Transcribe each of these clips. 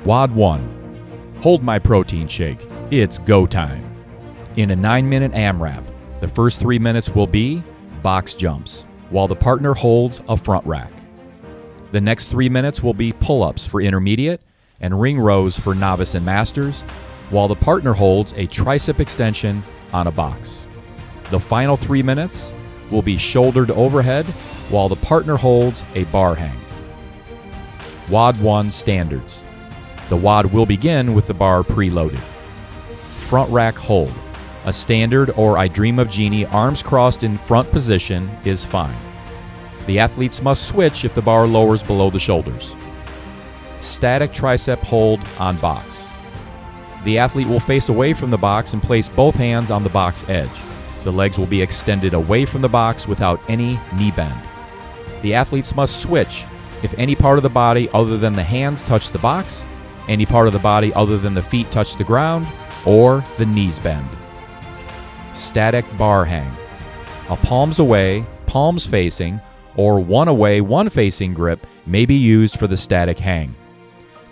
WOD 1. Hold my protein shake. It's go time. In a 9-minute AMRAP, the first 3 minutes will be box jumps, while the partner holds a front rack. The next 3 minutes will be pull-ups for intermediate and ring rows for novice and masters, while the partner holds a tricep extension on a box. The final 3 minutes will be shoulder to overhead, while the partner holds a bar hang. WOD 1 standards. The WOD will begin with the bar preloaded. Front rack hold. A standard or I Dream of Jeannie arms crossed in front position is fine. The athletes must switch if the bar lowers below the shoulders. Static tricep hold on box. The athlete will face away from the box and place both hands on the box edge. The legs will be extended away from the box without any knee bend. The athletes must switch if any part of the body other than the hands touch the box, any part of the body other than the feet touch the ground, or the knees bend. Static bar hang. A palms away, palms facing, or one away, one facing grip may be used for the static hang.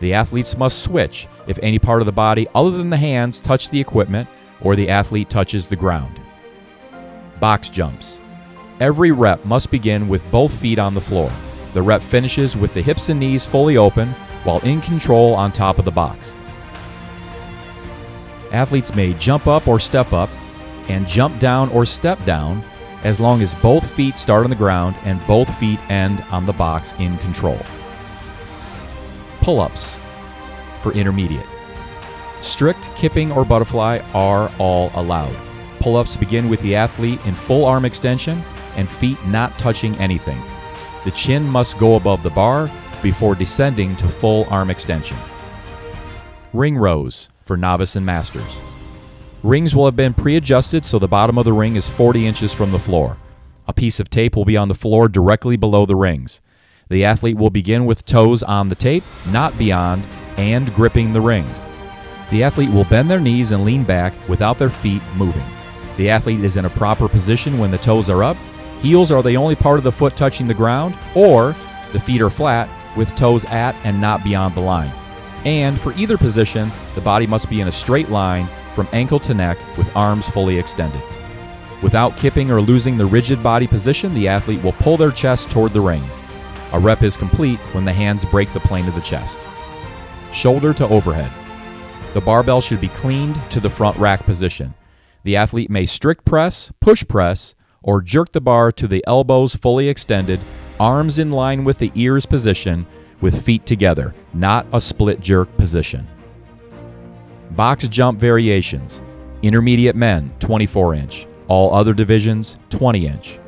The athletes must switch if any part of the body other than the hands touch the equipment or the athlete touches the ground. Box jumps. Every rep must begin with both feet on the floor. The rep finishes with the hips and knees fully open while in control on top of the box. Athletes may jump up or step up and jump down or step down as long as both feet start on the ground and both feet end on the box in control. Pull-ups for intermediate. Strict kipping or butterfly are all allowed. Pull-ups begin with the athlete in full arm extension and feet not touching anything. The chin must go above the bar before descending to full arm extension. Ring rows for novice and masters. Rings will have been pre-adjusted so the bottom of the ring is 40 inches from the floor. A piece of tape will be on the floor directly below the rings. The athlete will begin with toes on the tape, not beyond, and gripping the rings. The athlete will bend their knees and lean back without their feet moving. The athlete is in a proper position when the toes are up. Heels are the only part of the foot touching the ground, or the feet are flat with toes at and not beyond the line. And for either position, the body must be in a straight line from ankle to neck with arms fully extended. Without kipping or losing the rigid body position, the athlete will pull their chest toward the rings. A rep is complete when the hands break the plane of the chest. Shoulder to overhead. The barbell should be cleaned to the front rack position. The athlete may strict press, push press, or jerk the bar to the elbows fully extended, arms in line with the ears position, with feet together, not a split jerk position. Box jump variations. Intermediate men, 24-inch. All other divisions, 20-inch.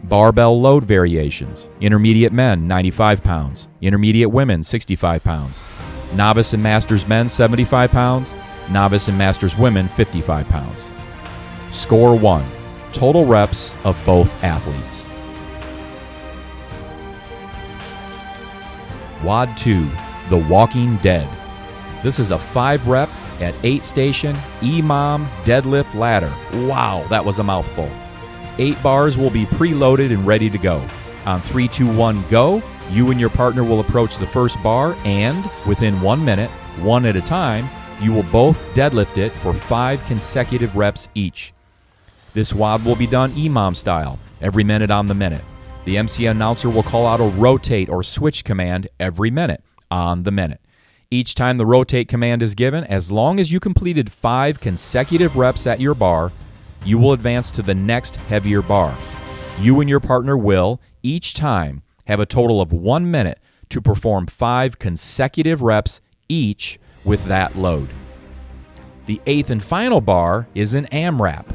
Barbell load variations. Intermediate men, 95 pounds. Intermediate women, 65 pounds. Novice and masters men, 75 pounds. Novice and masters women, 55 pounds. Score 1. Total reps of both athletes. WOD 2, The Walking Dead. This is a 5-rep at 8 station EMOM deadlift ladder. Wow, that was a mouthful. 8 bars will be preloaded and ready to go. On 3, 2, 1, go, you and your partner will approach the first bar and, within 1 minute, one at a time, you will both deadlift it for 5 consecutive reps each. This WOD will be done EMOM style, every minute on the minute. The MC announcer will call out a rotate or switch command every minute, on the minute. Each time the rotate command is given, as long as you completed 5 consecutive reps at your bar, you will advance to the next heavier bar. You and your partner will, each time, have a total of 1 minute to perform 5 consecutive reps each with that load. The 8th and final bar is an AMRAP.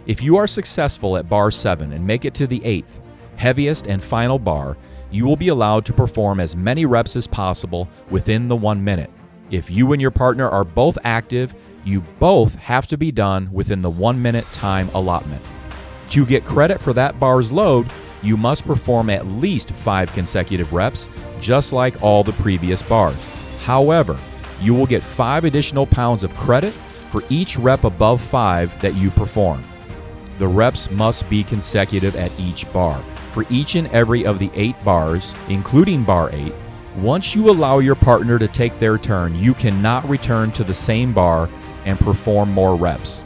If you are successful at bar 7 and make it to the 8th, heaviest and final bar, you will be allowed to perform as many reps as possible within the 1 minute. If you and your partner are both active, you both have to be done within the 1 minute time allotment. To get credit for that bar's load, you must perform at least 5 consecutive reps, just like all the previous bars. However, you will get 5 additional pounds of credit for each rep above 5 that you perform. The reps must be consecutive at each bar. For each and every of the 8 bars, including bar 8, Once you allow your partner to take their turn, you cannot return to the same bar and perform more reps.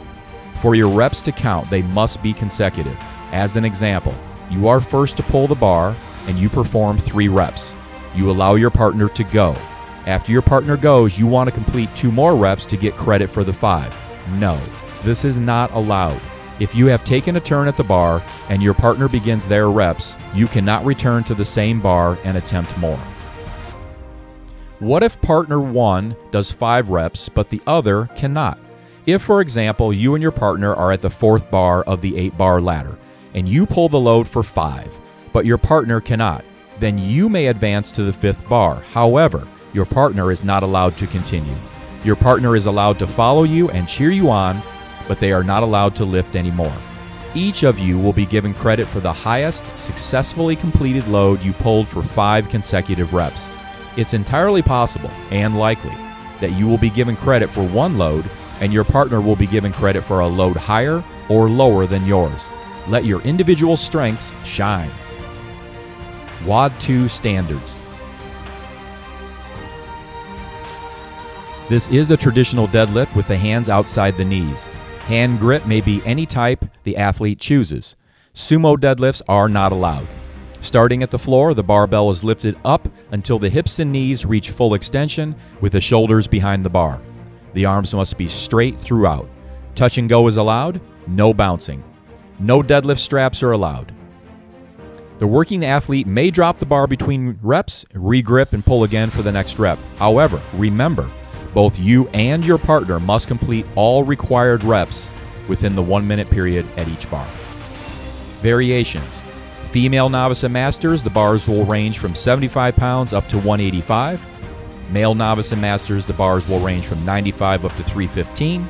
For your reps to count, they must be consecutive. As an example, you are first to pull the bar and you perform 3 reps. You allow your partner to go. After your partner goes, you want to complete 2 more reps to get credit for the 5. No, this is not allowed. If you have taken a turn at the bar and your partner begins their reps, you cannot return to the same bar and attempt more. What if partner 1 does 5 reps but the other cannot? If, for example, you and your partner are at the 4th bar of the 8-bar ladder and you pull the load for 5, but your partner cannot, then you may advance to the 5th bar. However, your partner is not allowed to continue. Your partner is allowed to follow you and cheer you on, but they are not allowed to lift anymore. Each of you will be given credit for the highest successfully completed load you pulled for 5 consecutive reps. It's entirely possible and likely that you will be given credit for one load and your partner will be given credit for a load higher or lower than yours. Let your individual strengths shine. WOD 2 standards. This is a traditional deadlift with the hands outside the knees. Hand grip may be any type the athlete chooses. Sumo deadlifts are not allowed. Starting at the floor, the barbell is lifted up until the hips and knees reach full extension with the shoulders behind the bar. The arms must be straight throughout. Touch and go is allowed, no bouncing. No deadlift straps are allowed. The working athlete may drop the bar between reps, re-grip, and pull again for the next rep. However, remember, both you and your partner must complete all required reps within the 1-minute period at each bar. Variations. Female novice and masters, the bars will range from 75 pounds up to 185. Male novice and masters, the bars will range from 95 up to 315.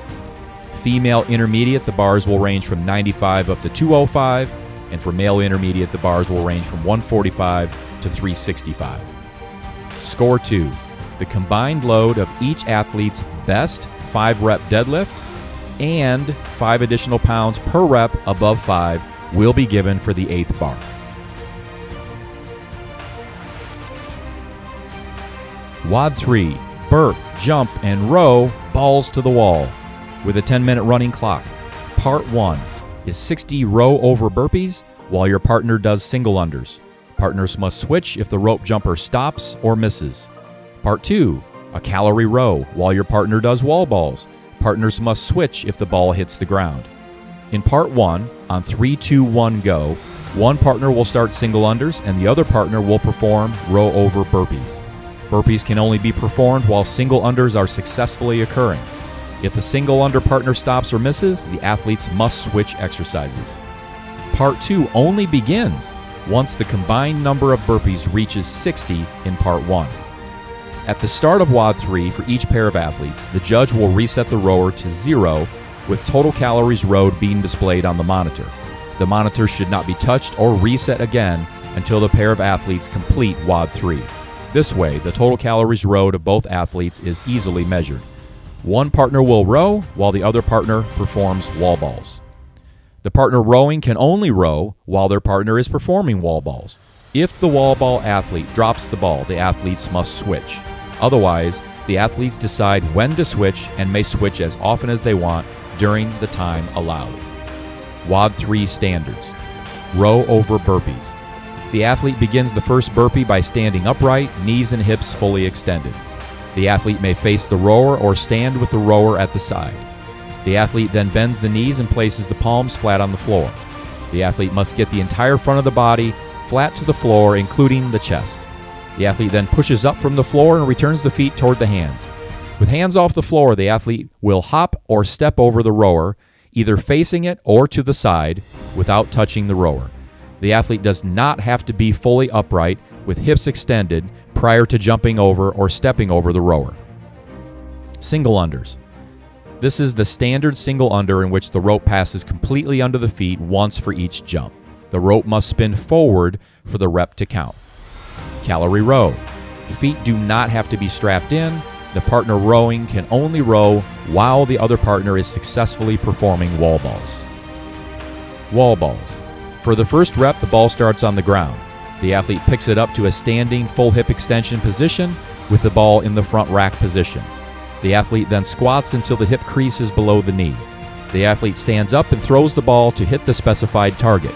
Female intermediate, the bars will range from 95 up to 205. And for male intermediate, the bars will range from 145 to 365. Score 2. The combined load of each athlete's best 5-rep deadlift and 5 additional pounds per rep above 5 will be given for the 8th bar. WOD 3. Burp, jump, and row balls to the wall with a 10-minute running clock. Part 1 is 60 row over burpees while your partner does single unders. Partners must switch if the rope jumper stops or misses. Part 2, a calorie row while your partner does wall balls. Partners must switch if the ball hits the ground. In Part 1, on 3, 2, 1, go, one partner will start single unders and the other partner will perform row over burpees. Burpees can only be performed while single unders are successfully occurring. If the single under partner stops or misses, the athletes must switch exercises. Part 2 only begins once the combined number of burpees reaches 60 in Part 1. At the start of WOD 3 for each pair of athletes, the judge will reset the rower to 0 with total calories rowed being displayed on the monitor. The monitor should not be touched or reset again until the pair of athletes complete WOD 3. This way, the total calories rowed of both athletes is easily measured. One partner will row while the other partner performs wall balls. The partner rowing can only row while their partner is performing wall balls. If the wall ball athlete drops the ball, the athletes must switch. Otherwise, the athletes decide when to switch and may switch as often as they want during the time allowed. WOD 3 standards. Row over burpees. The athlete begins the first burpee by standing upright, knees and hips fully extended. The athlete may face the rower or stand with the rower at the side. The athlete then bends the knees and places the palms flat on the floor. The athlete must get the entire front of the body flat to the floor, including the chest. The athlete then pushes up from the floor and returns the feet toward the hands. With hands off the floor, the athlete will hop or step over the rower, either facing it or to the side, without touching the rower. The athlete does not have to be fully upright with hips extended prior to jumping over or stepping over the rower. Single unders. This is the standard single under in which the rope passes completely under the feet once for each jump. The rope must spin forward for the rep to count. Calorie row. Feet do not have to be strapped in. The partner rowing can only row while the other partner is successfully performing wall balls. Wall balls. For the first rep, the ball starts on the ground. The athlete picks it up to a standing full hip extension position with the ball in the front rack position. The athlete then squats until the hip crease is below the knee. The athlete stands up and throws the ball to hit the specified target.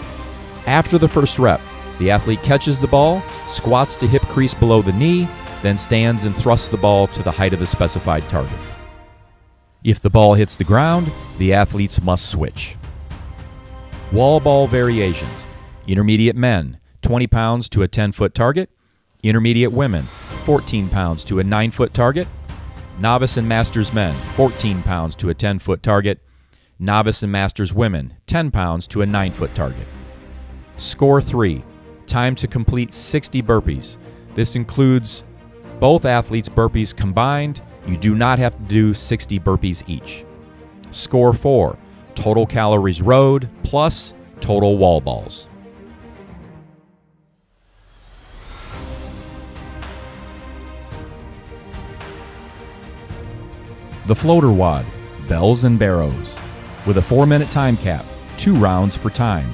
After the first rep, the athlete catches the ball, squats to hip crease below the knee, then stands and thrusts the ball to the height of the specified target. If the ball hits the ground, the athletes must switch. Wall ball variations. Intermediate men, 20 pounds to a 10-foot target. Intermediate women, 14 pounds to a 9-foot target. Novice and masters men, 14 pounds to a 10-foot target. Novice and masters women, 10 pounds to a 9-foot target. Score 3. Time to complete 60 burpees. This includes both athletes' burpees combined. You do not have to do 60 burpees each. Score 4. Total calories rowed plus total wall balls. The floater WOD, bells and barrows. With a 4-minute time cap, 2 rounds for time.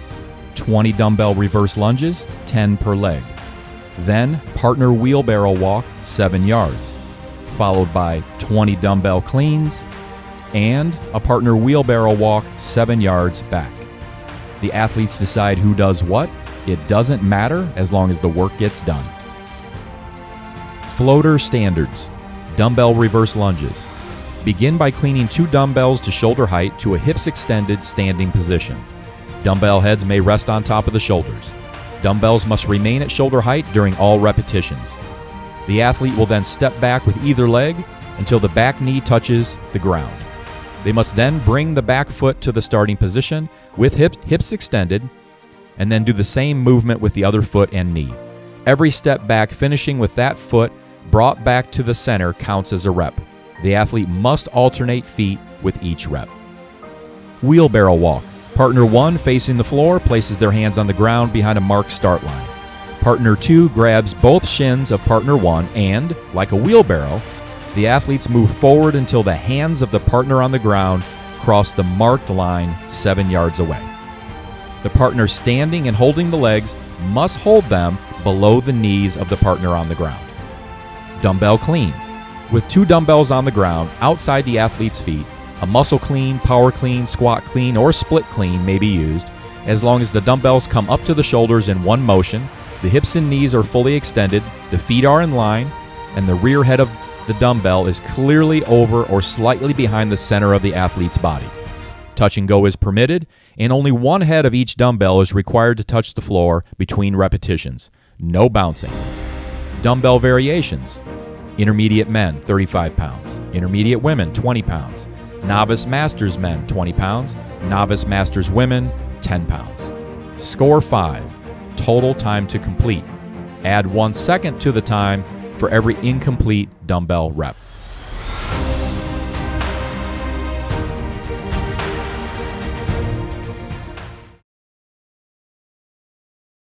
20 dumbbell reverse lunges, 10 per leg. Then partner wheelbarrow walk, 7 yards, followed by 20 dumbbell cleans and a partner wheelbarrow walk 7 yards back. The athletes decide who does what. It doesn't matter as long as the work gets done. Floater standards. Dumbbell reverse lunges. Begin by cleaning 2 dumbbells to shoulder height to a hips extended standing position. Dumbbell heads may rest on top of the shoulders. Dumbbells must remain at shoulder height during all repetitions. The athlete will then step back with either leg until the back knee touches the ground. They must then bring the back foot to the starting position with hips extended and then do the same movement with the other foot and knee. Every step back finishing with that foot brought back to the center counts as a rep. The athlete must alternate feet with each rep. Wheelbarrow walk. Partner 1 facing the floor places their hands on the ground behind a marked start line. Partner 2 grabs both shins of partner 1 and, like a wheelbarrow, the athletes move forward until the hands of the partner on the ground cross the marked line 7 yards away. The partner standing and holding the legs must hold them below the knees of the partner on the ground. Dumbbell clean. With 2 dumbbells on the ground outside the athlete's feet, a muscle clean, power clean, squat clean, or split clean may be used as long as the dumbbells come up to the shoulders in one motion, the hips and knees are fully extended, the feet are in line, and the rear head of the dumbbell is clearly over or slightly behind the center of the athlete's body. Touch and go is permitted, and only one head of each dumbbell is required to touch the floor between repetitions. No bouncing. Dumbbell variations. Intermediate men, 35 pounds. Intermediate women, 20 pounds. Novice masters men, 20 pounds. Novice masters women, 10 pounds. Score 5. Total time to complete. Add 1 second to the time for every incomplete dumbbell rep.